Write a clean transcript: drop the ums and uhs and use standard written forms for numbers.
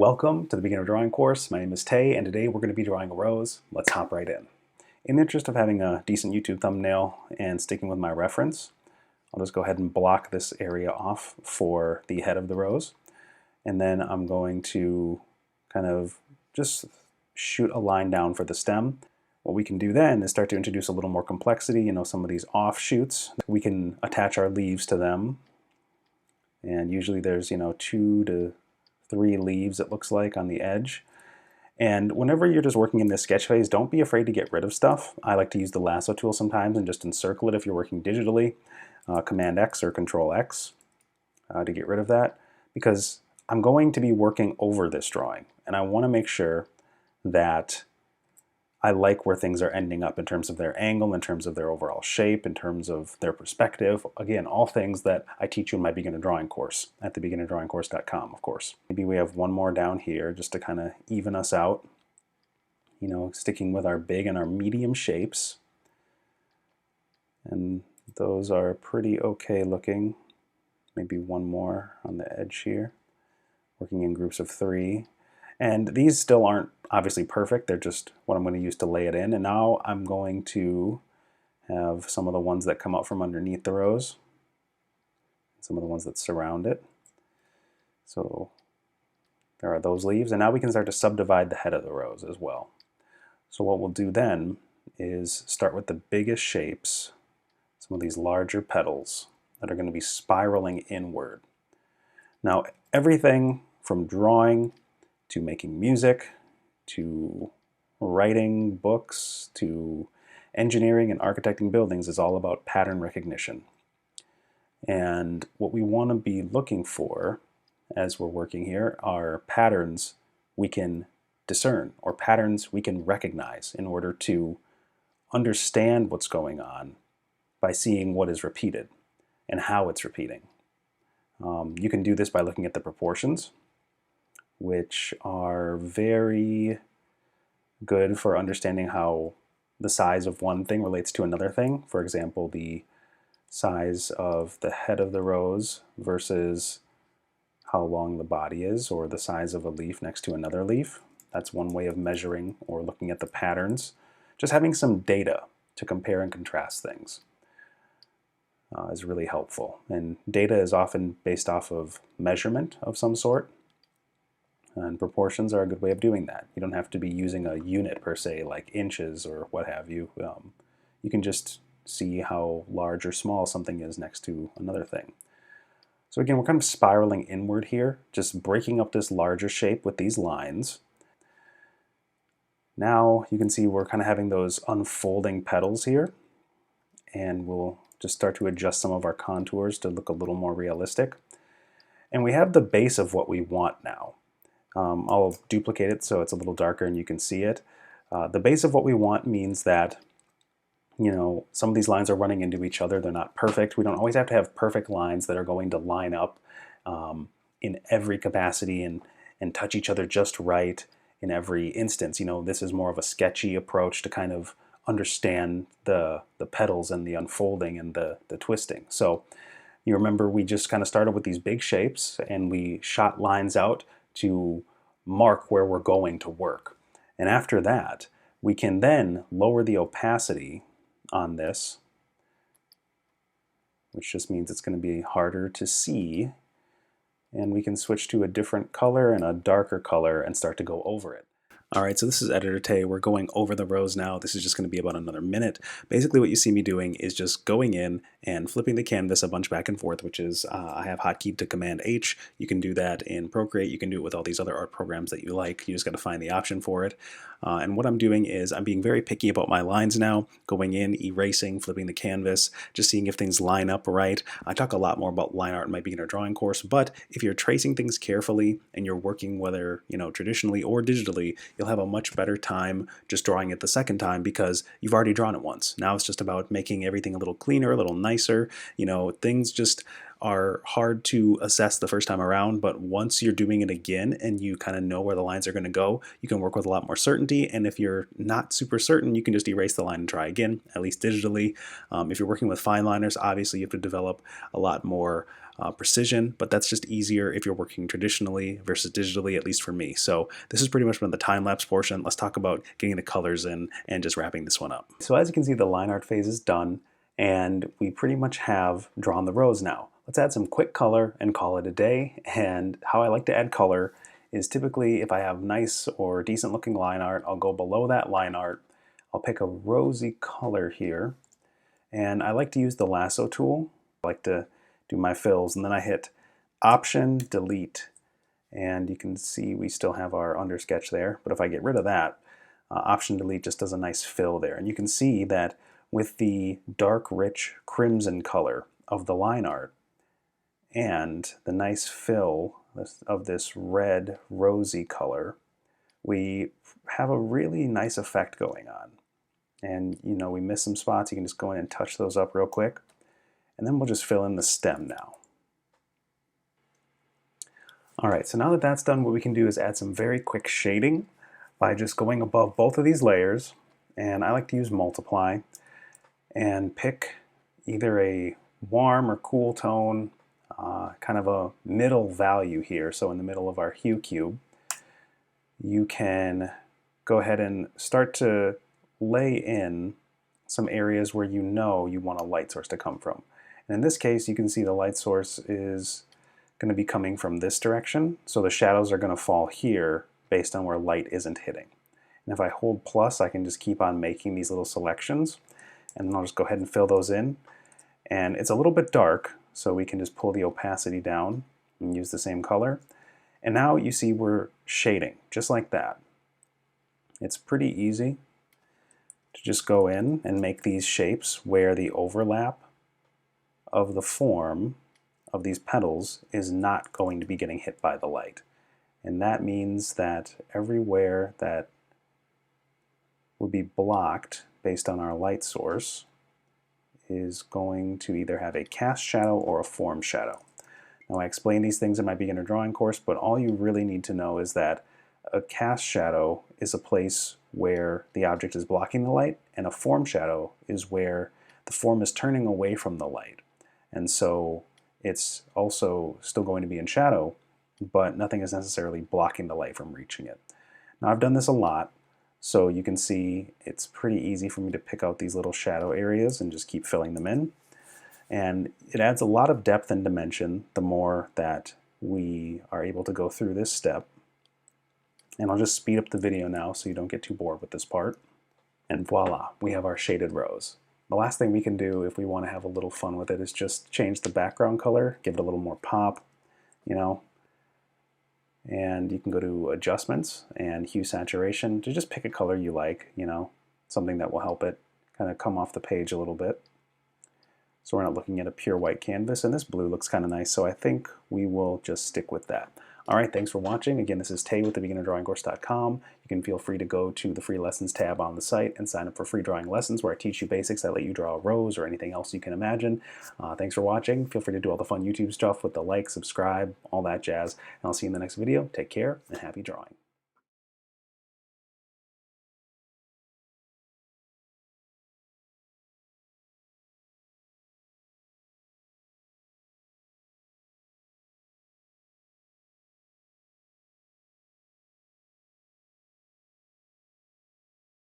Welcome to the Beginner Drawing course. My name is Tay, and today we're going to be drawing a rose. Let's hop right in. In the interest of having a decent YouTube thumbnail and sticking with my reference, I'll just go ahead and block this area off for the head of the rose. And then I'm going to kind of just shoot a line down for the stem. What we can do then is start to introduce a little more complexity, some of these offshoots. We can attach our leaves to them. And usually there's, 2 to 3 leaves, it looks like, on the edge. And whenever you're just working in this sketch phase, don't be afraid to get rid of stuff. I like to use the lasso tool sometimes and just encircle it if you're working digitally. Command X or Control X to get rid of that, because I'm going to be working over this drawing, and I want to make sure that I like where things are ending up in terms of their angle, in terms of their overall shape, in terms of their perspective. Again, all things that I teach you in my beginner drawing course at thebeginnerdrawingcourse.com, of course. Maybe we have one more down here just to kind of even us out, sticking with our big and our medium shapes. And those are pretty okay looking. Maybe one more on the edge here, working in groups of 3. And these still aren't obviously perfect, they're just what I'm going to use to lay it in. And now I'm going to have some of the ones that come out from underneath the rose, some of the ones that surround it. So there are those leaves, and now we can start to subdivide the head of the rose as well. So what we'll do then is start with the biggest shapes, some of these larger petals that are going to be spiraling inward. Now everything from drawing to making music, to writing books, to engineering and architecting buildings is all about pattern recognition. And what we want to be looking for as we're working here are patterns we can discern, or patterns we can recognize in order to understand what's going on by seeing what is repeated and how it's repeating. You can do this by looking at the proportions, which are very good for understanding how the size of one thing relates to another thing. For example, the size of the head of the rose versus how long the body is, or the size of a leaf next to another leaf. That's one way of measuring or looking at the patterns. Just having some data to compare and contrast things is really helpful. And data is often based off of measurement of some sort. And proportions are a good way of doing that. You don't have to be using a unit per se, like inches or what have you. You can just see how large or small something is next to another thing. So again, we're kind of spiraling inward here, just breaking up this larger shape with these lines. Now you can see we're kind of having those unfolding petals here, and we'll just start to adjust some of our contours to look a little more realistic. And we have the base of what we want now. I'll duplicate it so it's a little darker and you can see it. The base of what we want means that, some of these lines are running into each other. They're not perfect. We don't always have to have perfect lines that are going to line up in every capacity and touch each other just right in every instance. This is more of a sketchy approach to kind of understand the petals and the unfolding and the twisting. So you remember we just kind of started with these big shapes and we shot lines out to mark where we're going to work. And after that, we can then lower the opacity on this, which just means it's going to be harder to see. And we can switch to a different color and a darker color and start to go over it. All right, so this is Editor Tay. We're going over the rose now. This is just going to be about another minute. Basically what you see me doing is just going in and flipping the canvas a bunch back and forth, which is I have hotkeyed to Command H. You can do that in Procreate. You can do it with all these other art programs that you like. You just got to find the option for it. And what I'm doing is I'm being very picky about my lines now, going in, erasing, flipping the canvas, just seeing if things line up right. I talk a lot more about line art in my beginner drawing course, but if you're tracing things carefully and you're working whether traditionally or digitally, you'll have a much better time just drawing it the second time because you've already drawn it once. Now it's just about making everything a little cleaner, a little nicer. Things just are hard to assess the first time around, but once you're doing it again and you kind of know where the lines are going to go, you can work with a lot more certainty. And if you're not super certain, you can just erase the line and try again, at least digitally. If you're working with fine liners, obviously you have to develop a lot more precision, but that's just easier if you're working traditionally versus digitally, at least for me. So this is pretty much been the time-lapse portion. Let's talk about getting the colors in and just wrapping this one up. So as you can see, the line art phase is done, and we pretty much have drawn the rose now. Let's add some quick color and call it a day. And how I like to add color is typically if I have nice or decent looking line art, I'll go below that line art. I'll pick a rosy color here, and I like to use the lasso tool. I like to do my fills, and then I hit Option, Delete, and you can see we still have our under sketch there, but if I get rid of that, Option, Delete just does a nice fill there. And you can see that with the dark, rich crimson color of the line art and the nice fill of this red, rosy color, we have a really nice effect going on. And you know, we miss some spots, you can just go in and touch those up real quick. And then we'll just fill in the stem now. All right, so now that that's done, what we can do is add some very quick shading by just going above both of these layers. And I like to use multiply and pick either a warm or cool tone, kind of a middle value here. So in the middle of our hue cube, you can go ahead and start to lay in some areas where you know you want a light source to come from. And in this case, you can see the light source is going to be coming from this direction, so the shadows are going to fall here based on where light isn't hitting. And if I hold plus, I can just keep on making these little selections, and then I'll just go ahead and fill those in. And it's a little bit dark, so we can just pull the opacity down and use the same color. And now you see we're shading, just like that. It's pretty easy to just go in and make these shapes where the overlap of the form of these petals is not going to be getting hit by the light. And that means that everywhere that would be blocked based on our light source is going to either have a cast shadow or a form shadow. Now I explain these things in my beginner drawing course, but all you really need to know is that a cast shadow is a place where the object is blocking the light, and a form shadow is where the form is turning away from the light. And so it's also still going to be in shadow, but nothing is necessarily blocking the light from reaching it. Now I've done this a lot, so you can see it's pretty easy for me to pick out these little shadow areas and just keep filling them in. And it adds a lot of depth and dimension the more that we are able to go through this step. And I'll just speed up the video now so you don't get too bored with this part. And voila, we have our shaded rose. The last thing we can do if we want to have a little fun with it is just change the background color, give it a little more pop, you know. And you can go to adjustments and hue saturation to just pick a color you like, you know, something that will help it kind of come off the page a little bit. So we're not looking at a pure white canvas, and this blue looks kind of nice, so I think we will just stick with that. All right, thanks for watching. Again, this is Tay with thebeginnerdrawingcourse.com. You can feel free to go to the free lessons tab on the site and sign up for free drawing lessons where I teach you basics that let you draw a rose or anything else you can imagine. Thanks for watching. Feel free to do all the fun YouTube stuff with the like, subscribe, all that jazz. And I'll see you in the next video. Take care and happy drawing.